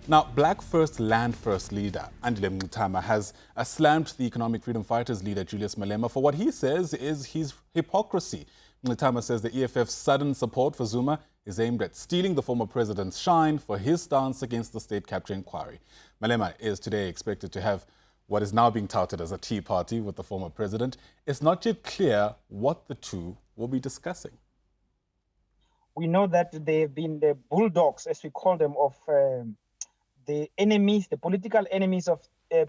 Now, Black First, Land First leader Andile Mgxithama has slammed the Economic Freedom Fighters leader Julius Malema for what he says is his hypocrisy. Mgxithama says the EFF's sudden support for Zuma is aimed at stealing the former president's shine for his stance against the state capture inquiry. Malema is today expected to have what is now being touted as a tea party with the former president. It's not yet clear what the two will be discussing. We know that they have been the bulldogs, as we call them, of the enemies, the political enemies of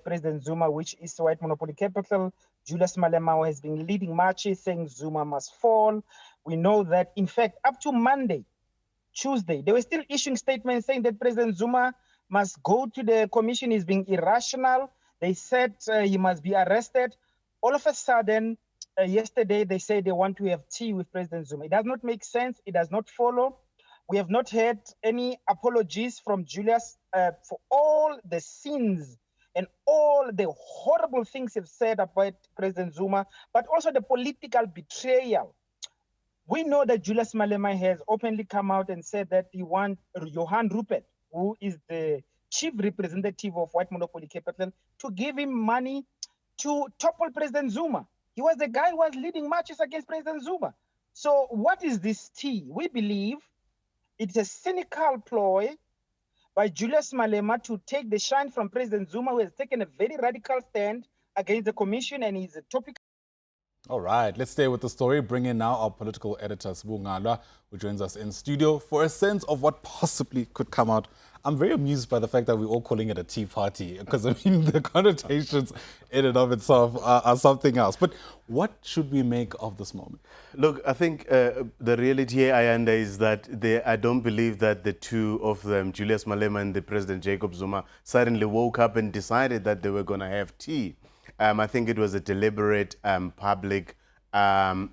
President Zuma, which is white monopoly capital. Julius Malema has been leading marches saying Zuma must fall. We know that, in fact, up to Monday, Tuesday, they were still issuing statements saying that President Zuma must go to the commission. He's being irrational. They said he must be arrested. All of a sudden, yesterday, they say they want to have tea with President Zuma. It does not make sense. It does not follow. We have not heard any apologies from Julius for all the sins and all the horrible things he've said about President Zuma, but also the political betrayal. We know that Julius Malema has openly come out and said that he wants Johan Rupert, who is the chief representative of white monopoly capital, to give him money to topple President Zuma. He was the guy who was leading marches against President Zuma. So what is this tea? We believe it's a cynical ploy by Julius Malema to take the shine from President Zuma, who has taken a very radical stand against the commission and is a topic. All right, let's stay with the story. Bring in now our political editor, Sbu Ngalwa, who joins us in studio for a sense of what possibly could come out. I'm very amused by the fact that we're all calling it a tea party, because I mean, the connotations in and of itself are something else. But what should we make of this moment? Look, I think the reality here, Ayanda, is that I don't believe that the two of them, Julius Malema and the President Jacob Zuma, suddenly woke up and decided that they were going to have tea. I think it was a deliberate public moment,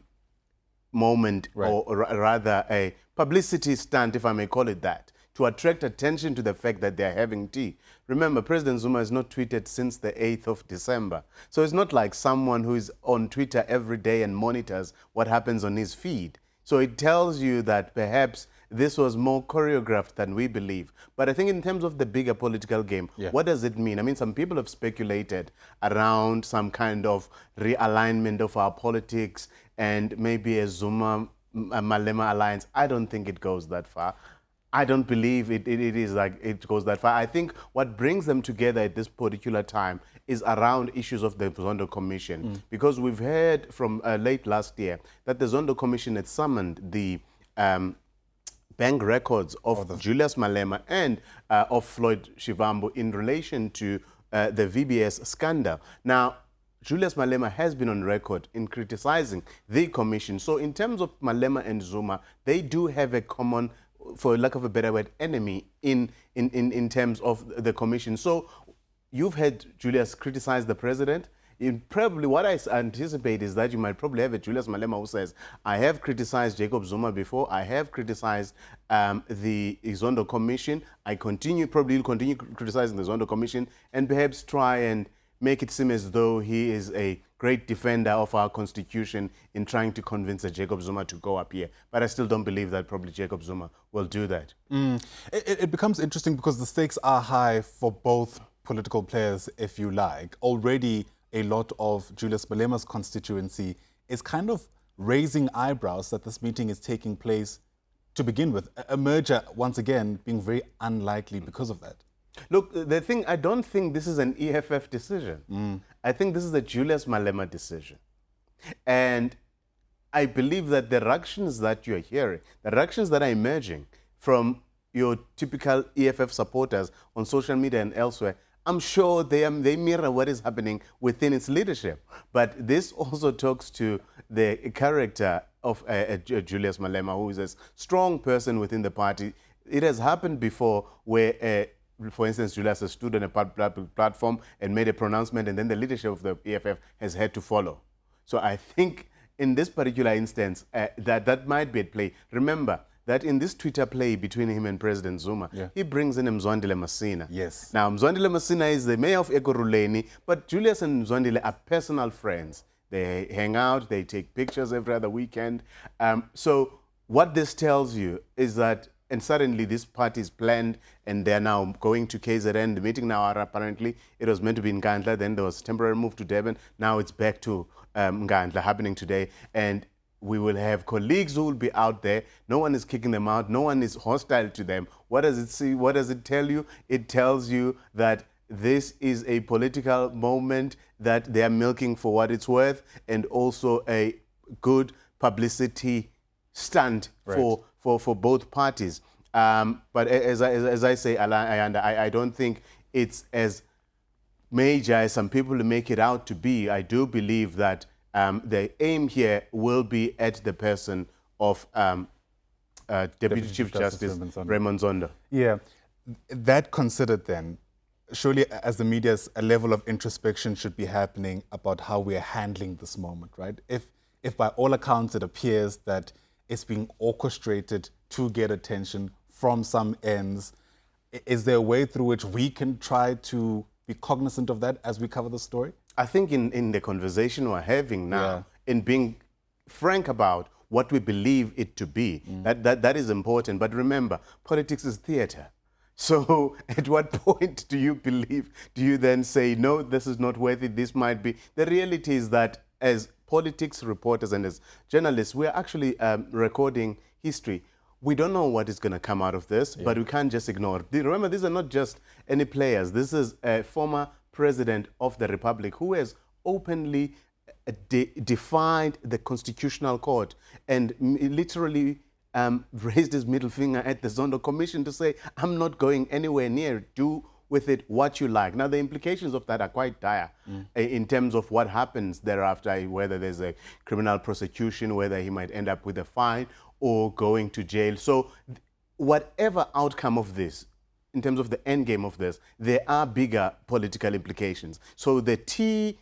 right, or rather a publicity stunt, if I may call it that, to attract attention to the fact that they're having tea. Remember, President Zuma has not tweeted since the 8th of December. So it's not like someone who is on Twitter every day and monitors what happens on his feed. So it tells you that perhaps this was more choreographed than we believe. But I think in terms of the bigger political game, what does it mean? I mean, some people have speculated around some kind of realignment of our politics and maybe a Zuma-Malema alliance. I don't think it goes that far. I don't believe it is like it goes that far. I think what brings them together at this particular time is around issues of the Zondo Commission. Because we've heard from late last year that the Zondo Commission had summoned the bank records of Julius Malema and of Floyd Shivambu in relation to the VBS scandal. Now, Julius Malema has been on record in criticizing the commission. So in terms of Malema and Zuma, they do have a common, for lack of a better word, enemy in terms of the commission. So you've had Julius criticize the president. Probably what I anticipate is that you might probably have a Julius Malema who says, I have criticized Jacob Zuma before, I have criticized the Zondo Commission, probably will continue criticizing the Zondo Commission, and perhaps try and make it seem as though he is a great defender of our constitution in trying to convince Jacob Zuma to go up here. But I still don't believe that probably Jacob Zuma will do that. It becomes interesting because the stakes are high for both political players, if you like. Already, a lot of Julius Malema's constituency is kind of raising eyebrows that this meeting is taking place to begin with. A merger, once again, being very unlikely because of that. Look, the thing, I don't think this is an EFF decision. I think this is a Julius Malema decision. And I believe that the reactions that you're hearing, the reactions that are emerging from your typical EFF supporters on social media and elsewhere, I'm sure they mirror what is happening within its leadership. But this also talks to the character of Julius Malema, who is a strong person within the party. It has happened before where, for instance, Julius has stood on a platform and made a pronouncement, and then the leadership of the EFF has had to follow. So I think in this particular instance, that might be at play. Remember that in this Twitter play between him and President Zuma, he brings in Mzwandile Masina. Yes. Now, Mzwandile Masina is the mayor of Ekurhuleni, but Julius and Mzwandile are personal friends. They hang out, they take pictures every other weekend. So what this tells you is that and suddenly this party is planned and they're now going to KZN. The meeting now apparently, it was meant to be in Nkandla, then there was temporary move to Durban. Now it's back to Nkandla happening today. And we will have colleagues who will be out there. No one is kicking them out. No one is hostile to them. What does it see? What does it tell you? It tells you that this is a political moment that they are milking for what it's worth, and also a good publicity stunt for both parties. But as I say, Ayanda, I don't think it's as major as some people make it out to be. I do believe that the aim here will be at the person of Deputy Chief Justice Raymond Zondo. Yeah, that considered then, surely as the media's a level of introspection should be happening about how we're handling this moment, right? If by all accounts it appears that it's being orchestrated to get attention from some ends, is there a way through which we can try to be cognizant of that as we cover the story? I think in the conversation we're having now, in being frank about what we believe it to be, that is important. But remember, politics is theater. So at what point do you then say, no, this is not worth it, this might be? The reality is that as politics reporters and as journalists, we're actually recording history. We don't know what is going to come out of this, but we can't just ignore it. Remember, these are not just any players. This is a former president of the Republic who has openly defied the Constitutional Court and literally raised his middle finger at the Zondo Commission to say, I'm not going anywhere near, do with it what you like. Now, the implications of that are quite dire in terms of what happens thereafter, whether there's a criminal prosecution, whether he might end up with a fine or going to jail. So whatever outcome of this, in terms of the end game of this, there are bigger political implications. So the tea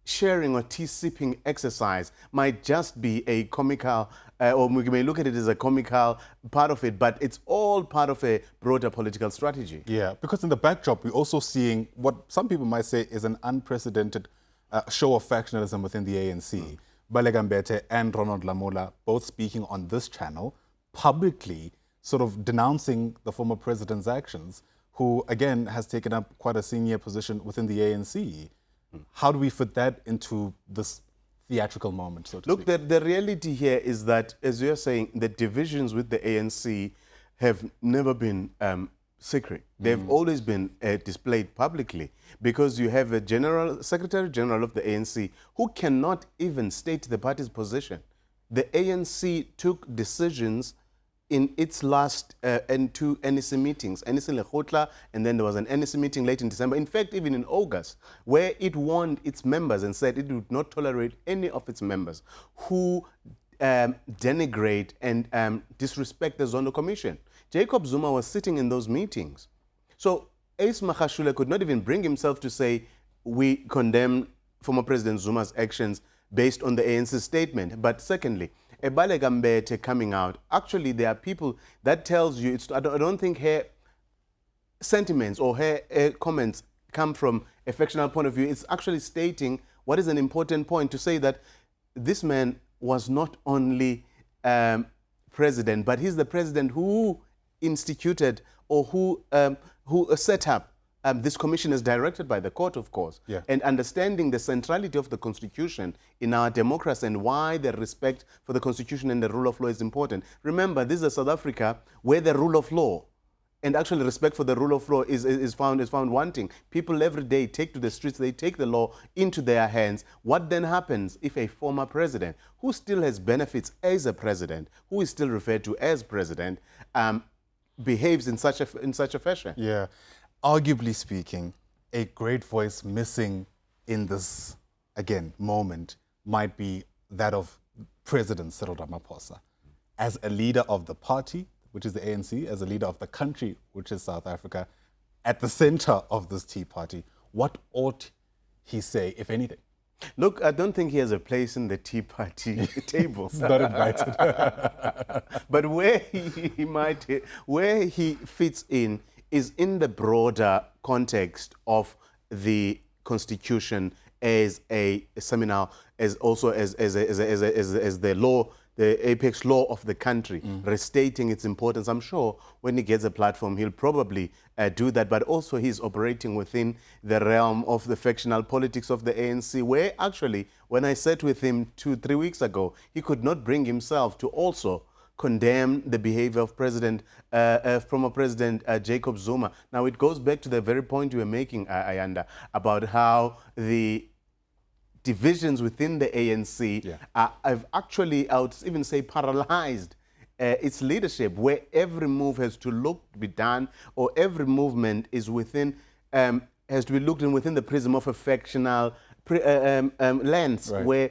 sharing or tea sipping exercise might just be a comical, or we may look at it as a comical part of it, but it's all part of a broader political strategy. Yeah, because in the backdrop, we're also seeing what some people might say is an unprecedented show of factionalism within the ANC. Baleka Mbete and Ronald Lamola both speaking on this channel publicly, sort of denouncing the former president's actions, who again has taken up quite a senior position within the ANC. How do we fit that into this theatrical moment, so to speak? Look, the reality here is that, as you're saying, the divisions with the ANC have never been secret. They've always been displayed publicly, because you have a Secretary General of the ANC who cannot even state the party's position. The ANC took decisions in its last two NEC meetings, NEC Lekgotla, and then there was an NEC meeting late in December, in fact, even in August, where it warned its members and said it would not tolerate any of its members who denigrate and disrespect the Zondo Commission. Jacob Zuma was sitting in those meetings. So Ace Magashule could not even bring himself to say, we condemn former President Zuma's actions based on the ANC statement. But secondly, Baleka Mbete coming out, actually there are people that tells you, I don't think her sentiments or her comments come from a factional point of view. It's actually stating what is an important point, to say that this man was not only president, but he's the president who instituted or who set up this commission is directed by the court, of course, and understanding the centrality of the Constitution in our democracy and why the respect for the Constitution and the rule of law is important. Remember, this is a South Africa where the rule of law and actually respect for the rule of law is found wanting. People every day take to the streets, they take the law into their hands. What then happens if a former president, who still has benefits as a president, who is still referred to as president, behaves in such a fashion? Yeah. Arguably speaking, a great voice missing in this, again, moment might be that of President Cyril Ramaphosa. As a leader of the party, which is the ANC, as a leader of the country, which is South Africa, at the center of this Tea Party, what ought he say, if anything? Look, I don't think he has a place in the Tea Party tables. Not invited. But where he fits in is in the broader context of the Constitution as a seminal, as also as the law the apex law of the country, restating its importance. I'm sure when he gets a platform, he'll probably do that. But also he's operating within the realm of the factional politics of the ANC, where actually, when I sat with him 2-3 weeks ago, he could not bring himself to also condemn the behavior of former President Jacob Zuma. Now, it goes back to the very point you were making, Ayanda, about how the divisions within the ANC have actually, I would even say, paralyzed its leadership, where every move has to be done, or every movement is within, has to be looked in within the prism of a factional lens, where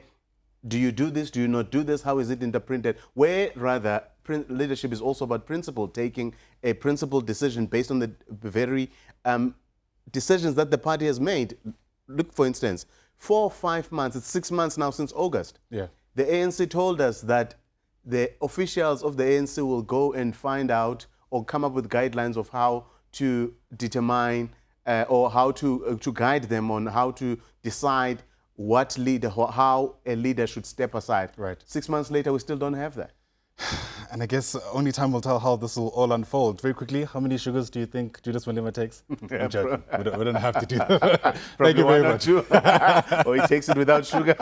do you do this, do you not do this, how is it interpreted, where rather leadership is also about principle, taking a principled decision based on the very decisions that the party has made. Look, for instance, 4 or 5 months, it's 6 months now since August. The ANC told us that the officials of the ANC will go and find out or come up with guidelines of how to determine or how to guide them on how to decide what leader, how a leader should step aside. 6 months later, we still don't have that. And I guess only time will tell how this will all unfold. Very quickly, how many sugars do you think Julius Malema takes? I'm joking. We don't have to do that. Thank you very much. Or he takes it without sugar.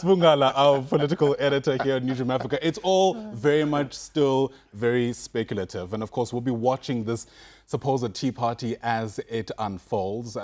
Sbu Ngalwa, our political editor here at Newzroom Afrika. It's all very much still very speculative. And of course, we'll be watching this supposed Tea Party as it unfolds.